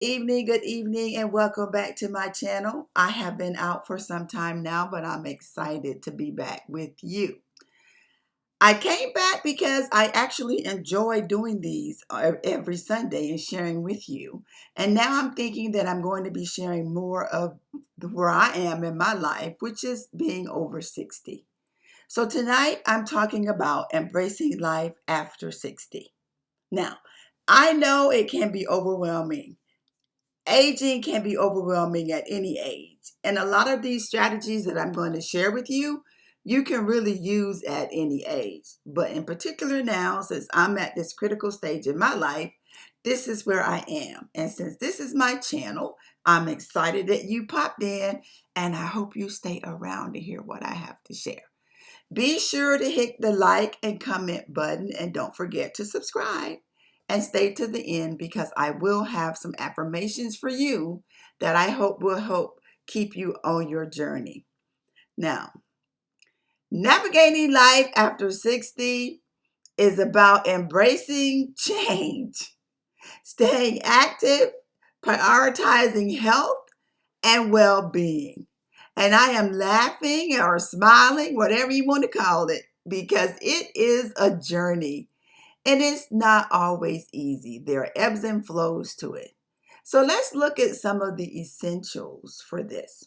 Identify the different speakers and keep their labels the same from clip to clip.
Speaker 1: Good evening, and welcome back to my channel. I have been out for some time now, but I'm excited to be back with you. I came back because I actually enjoy doing these every Sunday and sharing with you. And now I'm thinking that I'm going to be sharing more of where I am in my life, which is being over 60. So tonight I'm talking about embracing life after 60. Now, I know it can be overwhelming. Aging can be overwhelming at any age. And a lot of these strategies that I'm going to share with you, you can really use at any age. But in particular now, since I'm at this critical stage in my life, this is where I am. And since this is my channel, I'm excited that you popped in, and I hope you stay around to hear what I have to share. Be sure to hit the like and comment button, and don't forget to subscribe and stay to the end because I will have some affirmations for you that I hope will help keep you on your journey. Now, navigating life after 60 is about embracing change, staying active, prioritizing health and well-being. And I am laughing or smiling, whatever you want to call it, because it is a journey and it's not always easy. There are ebbs and flows to it. So let's look at some of the essentials for this.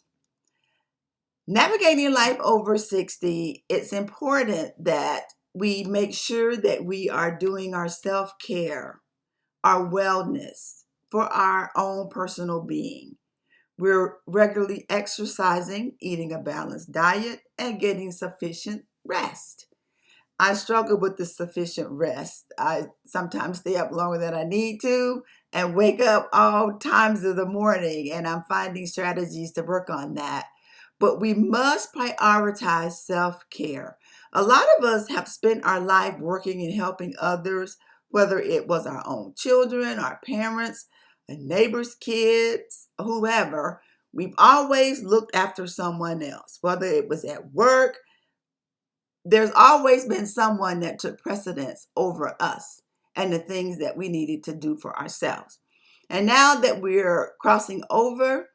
Speaker 1: Navigating life over 60, it's important that we make sure that we are doing our self-care, our wellness for our own personal being. We're regularly exercising, eating a balanced diet, and getting sufficient rest. I struggle with the sufficient rest. I sometimes stay up longer than I need to and wake up all times of the morning, and I'm finding strategies to work on that. But we must prioritize self-care. A lot of us have spent our life working and helping others, whether it was our own children, our parents, a neighbor's kids, whoever. We've always looked after someone else, whether it was at work. There's always been someone that took precedence over us and the things that we needed to do for ourselves. And now that we're crossing over,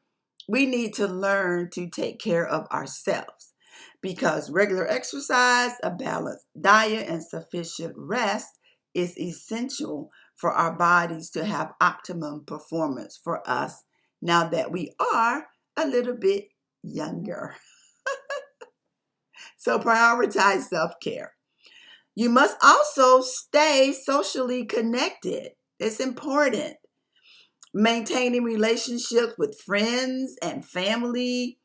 Speaker 1: we need to learn to take care of ourselves because regular exercise, a balanced diet, and sufficient rest is essential for our bodies to have optimum performance for us now that we are a little bit younger. So prioritize self-care. You must also stay socially connected. It's important. Maintaining relationships with friends and family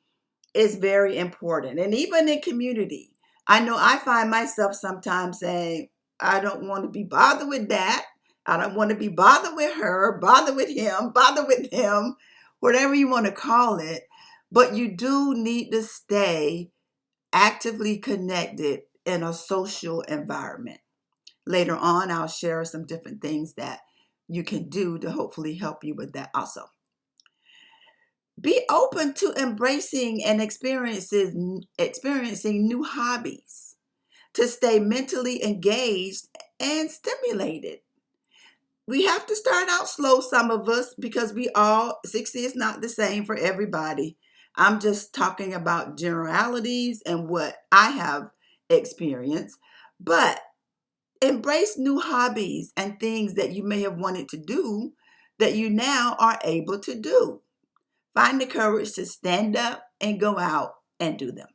Speaker 1: is very important. And even in community, I know I find myself sometimes saying, I don't want to be bothered with that. I don't want to be bothered with her, bothered with him, bothered with him, whatever you want to call it. But you do need to stay actively connected in a social environment. Later on, I'll share some different things that you can do to hopefully help you with that also. Be open to embracing and experiencing new hobbies to stay mentally engaged and stimulated. We have to start out slow, some of us, because 60 is not the same for everybody. I'm just talking about generalities and what I have experienced. But embrace new hobbies and things that you may have wanted to do that you now are able to do. Find the courage to stand up and go out and do them.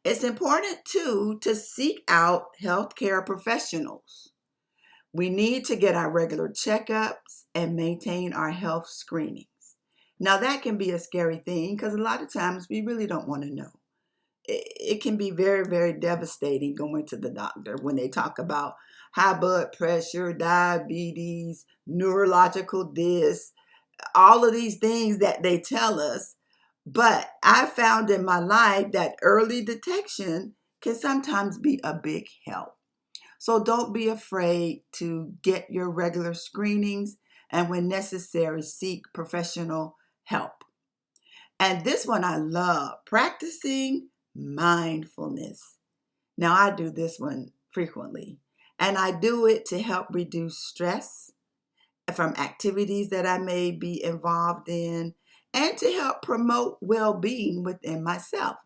Speaker 1: It's important too to seek out healthcare professionals. We need to get our regular checkups and maintain our health screenings. Now, that can be a scary thing because a lot of times we really don't want to know. It can be very, very devastating going to the doctor when they talk about high blood pressure, diabetes, neurological this, all of these things that they tell us. But I found in my life that early detection can sometimes be a big help. So don't be afraid to get your regular screenings and when necessary, seek professional help. And this one I love, practicing mindfulness. Now I do this one frequently and I do it to help reduce stress from activities that I may be involved in, and to help promote well-being within myself.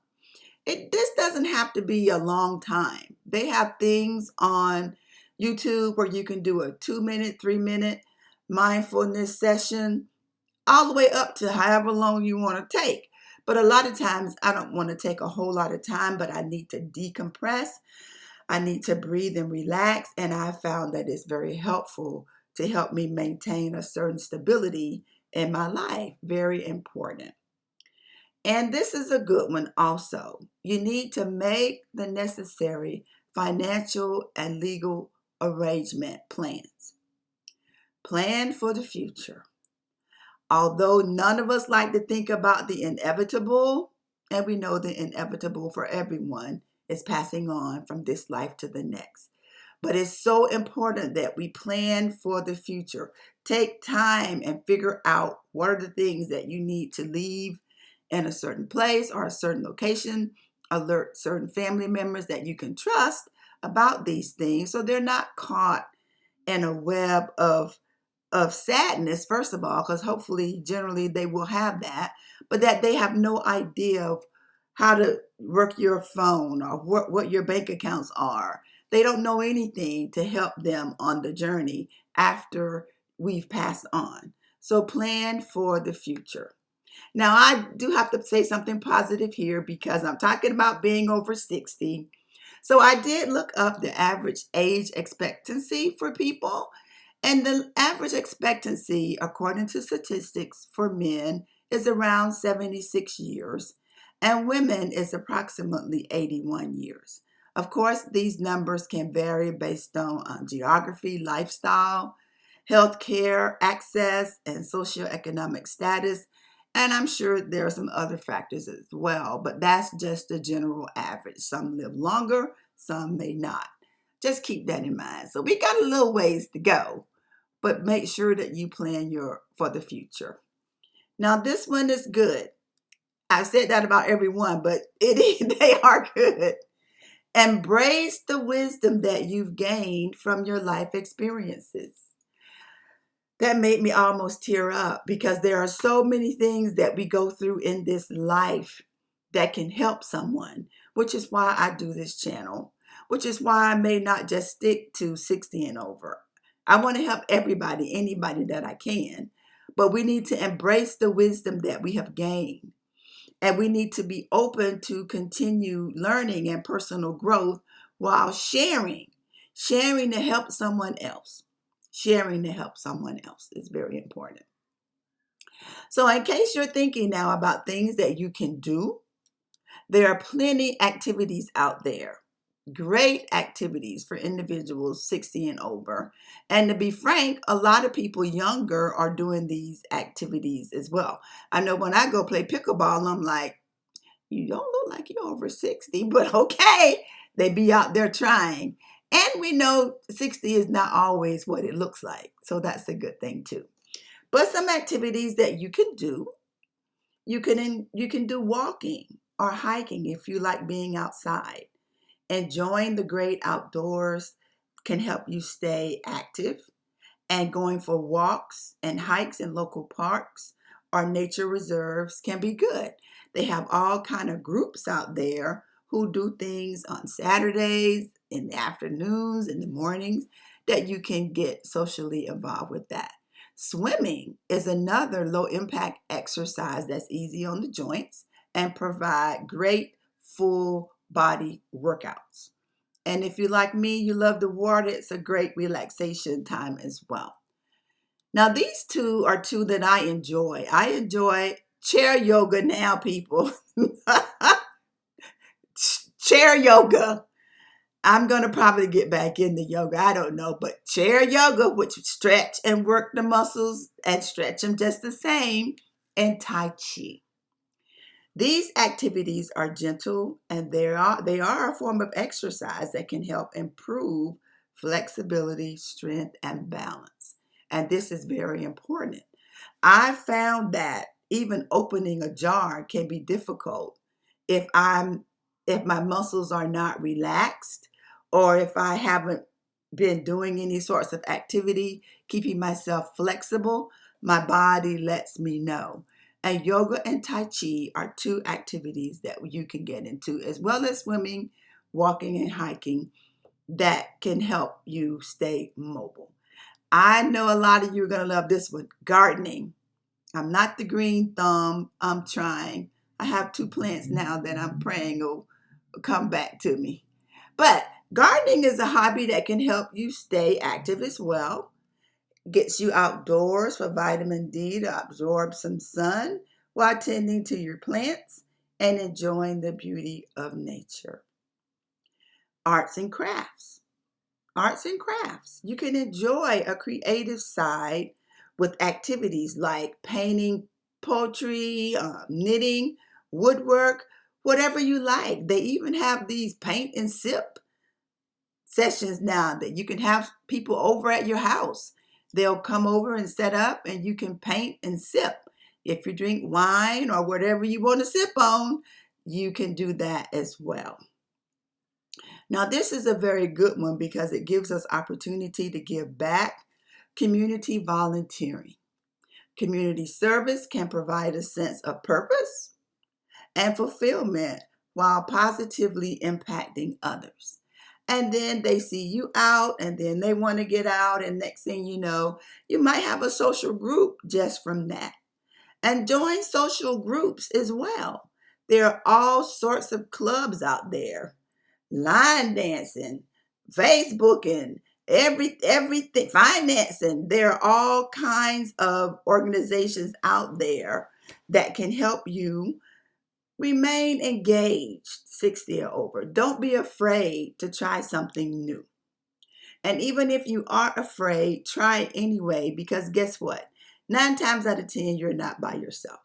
Speaker 1: This doesn't have to be a long time. They have things on YouTube where you can do a 2 minute, 3 minute mindfulness session, all the way up to however long you want to take. But a lot of times I don't want to take a whole lot of time, but I need to decompress. I need to breathe and relax. And I found that it's very helpful to help me maintain a certain stability in my life. Very important. And this is a good one also. You need to make the necessary financial and legal arrangement plans. Plan for the future. Although none of us like to think about the inevitable, and we know the inevitable for everyone is passing on from this life to the next. But it's so important that we plan for the future. Take time and figure out what are the things that you need to leave in a certain place or a certain location. Alert certain family members that you can trust about these things so they're not caught in a web of sadness, first of all, because hopefully generally they will have that, but that they have no idea of how to work your phone or what your bank accounts are. They don't know anything to help them on the journey after we've passed on. So plan for the future. Now, I do have to say something positive here because I'm talking about being over 60. So I did look up the average age expectancy for people. And the average expectancy, according to statistics for men, is around 76 years, and women is approximately 81 years. Of course, these numbers can vary based on geography, lifestyle, healthcare access, and socioeconomic status. And I'm sure there are some other factors as well, but that's just the general average. Some live longer, some may not. Just keep that in mind. So we got a little ways to go, but make sure that you plan for the future. Now, this one is good. I've said that about everyone, but they are good. Embrace the wisdom that you've gained from your life experiences. That made me almost tear up because there are so many things that we go through in this life that can help someone, which is why I do this channel, which is why I may not just stick to 60 and over. I want to help everybody, anybody that I can, but we need to embrace the wisdom that we have gained. And we need to be open to continue learning and personal growth while sharing to help someone else. Sharing to help someone else is very important. So in case you're thinking now about things that you can do, there are plenty activities out there. Great activities for individuals 60 and over. And to be frank, a lot of people younger are doing these activities as well. I know when I go play pickleball, I'm like, you don't look like you're over 60, but okay, they be out there trying. And we know 60 is not always what it looks like. So that's a good thing too. But some activities that you can do, you can do walking or hiking if you like being outside. Enjoying the great outdoors can help you stay active, and going for walks and hikes in local parks or nature reserves can be good. They have all kind of groups out there who do things on Saturdays, in the afternoons, in the mornings, that you can get socially involved with that. Swimming is another low impact exercise that's easy on the joints and provide great full body workouts. And if you're like me, you love the water, it's a great relaxation time as well. Now, these two are two that I enjoy. I enjoy chair yoga now, people. Chair yoga. I'm going to probably get back into yoga. I don't know. But chair yoga, which stretch and work the muscles and stretch them just the same, and Tai Chi. These activities are gentle and they are a form of exercise that can help improve flexibility, strength, and balance. And this is very important. I found that even opening a jar can be difficult if my muscles are not relaxed or if I haven't been doing any sorts of activity, keeping myself flexible, my body lets me know. And yoga and Tai Chi are two activities that you can get into, as well as swimming, walking, and hiking, that can help you stay mobile. I know a lot of you are going to love this one, gardening. I'm not the green thumb. I'm trying. I have two plants now that I'm praying will come back to me. But gardening is a hobby that can help you stay active as well. Gets you outdoors for vitamin D to absorb some sun while tending to your plants and enjoying the beauty of nature. Arts and crafts. Arts and crafts. You can enjoy a creative side with activities like painting, poetry, knitting, woodwork, whatever you like. They even have these paint and sip sessions now that you can have people over at your house. They'll come over and set up and you can paint and sip. If you drink wine or whatever you want to sip on, you can do that as well. Now, this is a very good one because it gives us opportunity to give back. Community volunteering. Community service can provide a sense of purpose and fulfillment while positively impacting others. And then they see you out and then they want to get out. And next thing you know, you might have a social group just from that. And join social groups as well. There are all sorts of clubs out there, line dancing, Facebooking, everything, financing. There are all kinds of organizations out there that can help you remain engaged 60 or over. Don't be afraid to try something new. And even if you are afraid, try it anyway, because guess what? 9 times out of 10, you're not by yourself.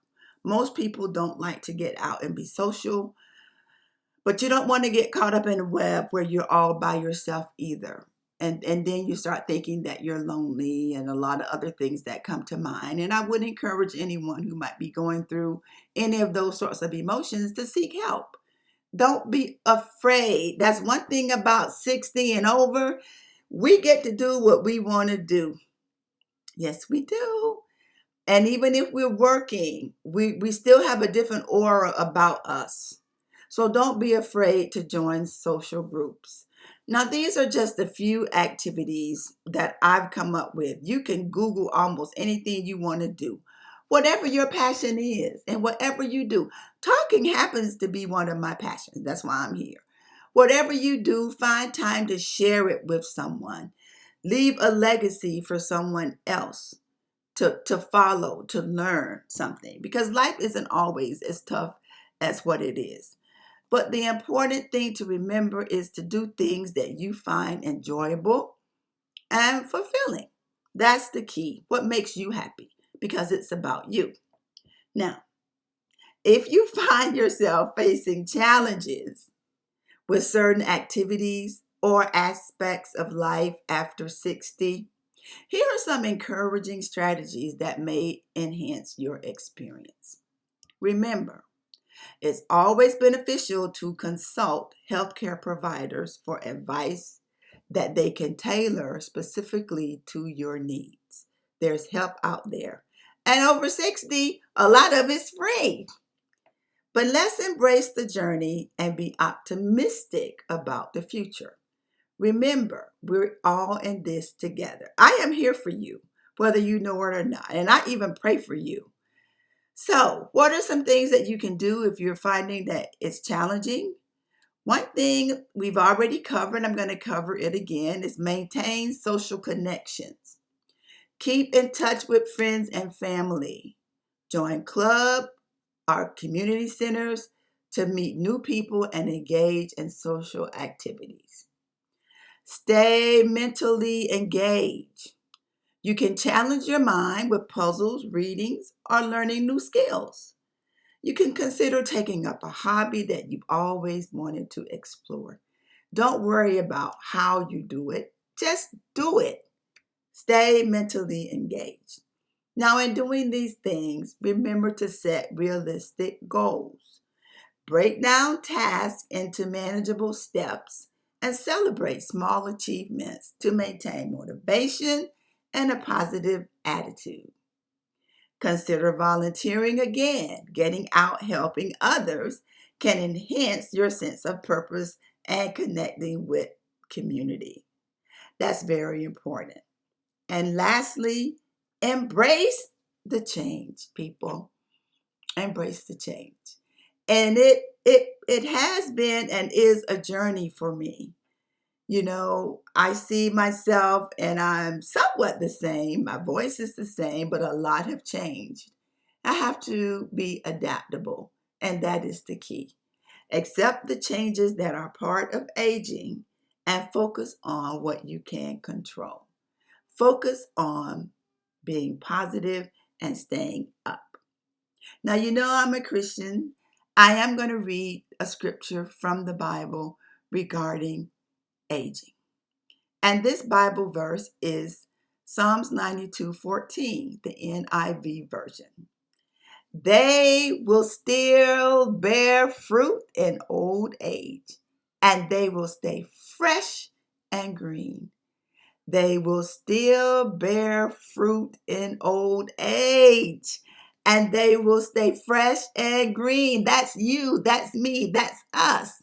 Speaker 1: Most people don't like to get out and be social, but you don't want to get caught up in a web where you're all by yourself either. And then you start thinking that you're lonely and a lot of other things that come to mind. And I would encourage anyone who might be going through any of those sorts of emotions to seek help. Don't be afraid. That's one thing about 60 and over. We get to do what we want to do. Yes, we do. And even if we're working, we still have a different aura about us. So don't be afraid to join social groups. Now, these are just a few activities that I've come up with. You can Google almost anything you want to do, whatever your passion is, and whatever you do. Talking happens to be one of my passions. That's why I'm here. Whatever you do, find time to share it with someone. Leave a legacy for someone else to follow, to learn something, because life isn't always as tough as what it is. But the important thing to remember is to do things that you find enjoyable and fulfilling. That's the key. What makes you happy? Because it's about you. Now, if you find yourself facing challenges with certain activities or aspects of life after 60, here are some encouraging strategies that may enhance your experience. Remember, it's always beneficial to consult healthcare providers for advice that they can tailor specifically to your needs. There's help out there. And over 60, a lot of it's free. But let's embrace the journey and be optimistic about the future. Remember, we're all in this together. I am here for you, whether you know it or not. And I even pray for you. So, what are some things that you can do if you're finding that it's challenging? One thing we've already covered, I'm going to cover it again, is maintain social connections. Keep in touch with friends and family. Join club or community centers to meet new people and engage in social activities. Stay mentally engaged. You can challenge your mind with puzzles, readings, or learning new skills. You can consider taking up a hobby that you've always wanted to explore. Don't worry about how you do it, just do it. Stay mentally engaged. Now, in doing these things, remember to set realistic goals. Break down tasks into manageable steps and celebrate small achievements to maintain motivation and a positive attitude. Consider volunteering again. Getting out helping others can enhance your sense of purpose and connecting with community. That's very important. And lastly, embrace the change, people. Embrace the change. And it has been and is a journey for me. You know, I see myself and I'm somewhat the same. My voice is the same, but a lot have changed. I have to be adaptable, and that is the key. Accept the changes that are part of aging and focus on what you can control. Focus on being positive and staying up. Now, you know I'm a Christian. I am going to read a scripture from the Bible regarding aging. And this Bible verse is Psalms 92:14, the NIV version. They will still bear fruit in old age, and they will stay fresh and green. They will still bear fruit in old age, and they will stay fresh and green. That's you, that's me, that's us.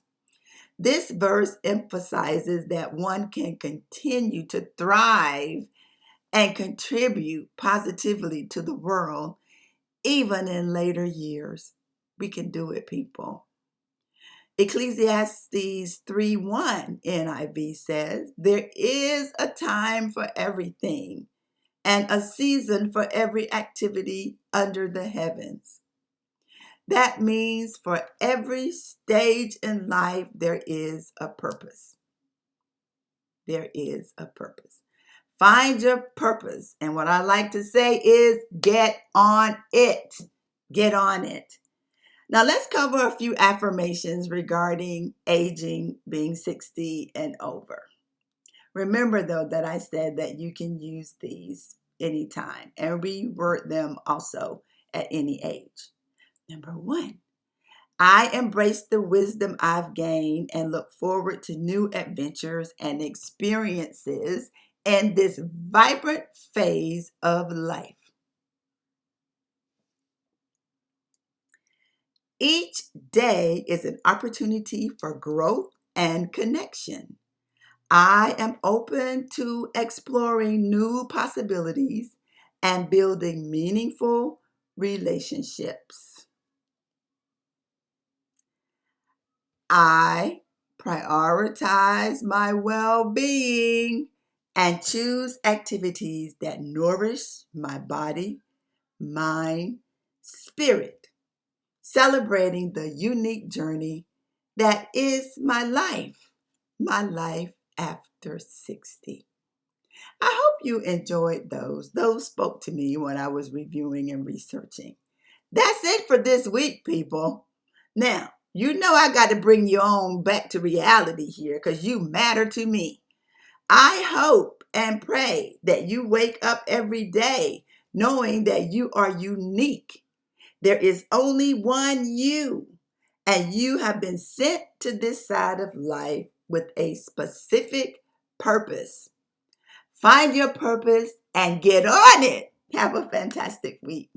Speaker 1: This verse emphasizes that one can continue to thrive and contribute positively to the world even in later years. We can do it, people. Ecclesiastes 3:1 NIV says, there is a time for everything and a season for every activity under the heavens. That means for every stage in life, there is a purpose. There is a purpose. Find your purpose. And what I like to say is get on it. Get on it. Now let's cover a few affirmations regarding aging, being 60 and over. Remember though that I said that you can use these anytime and reword them also at any age. Number 1, I embrace the wisdom I've gained and look forward to new adventures and experiences in this vibrant phase of life. Each day is an opportunity for growth and connection. I am open to exploring new possibilities and building meaningful relationships. I prioritize my well-being and choose activities that nourish my body, mind, spirit, celebrating the unique journey that is my life after 60. I hope you enjoyed those. Those spoke to me when I was reviewing and researching. That's it for this week, people. Now, you know I got to bring you on back to reality here because you matter to me. I hope and pray that you wake up every day knowing that you are unique. There is only one you, and you have been sent to this side of life with a specific purpose. Find your purpose and get on it. Have a fantastic week.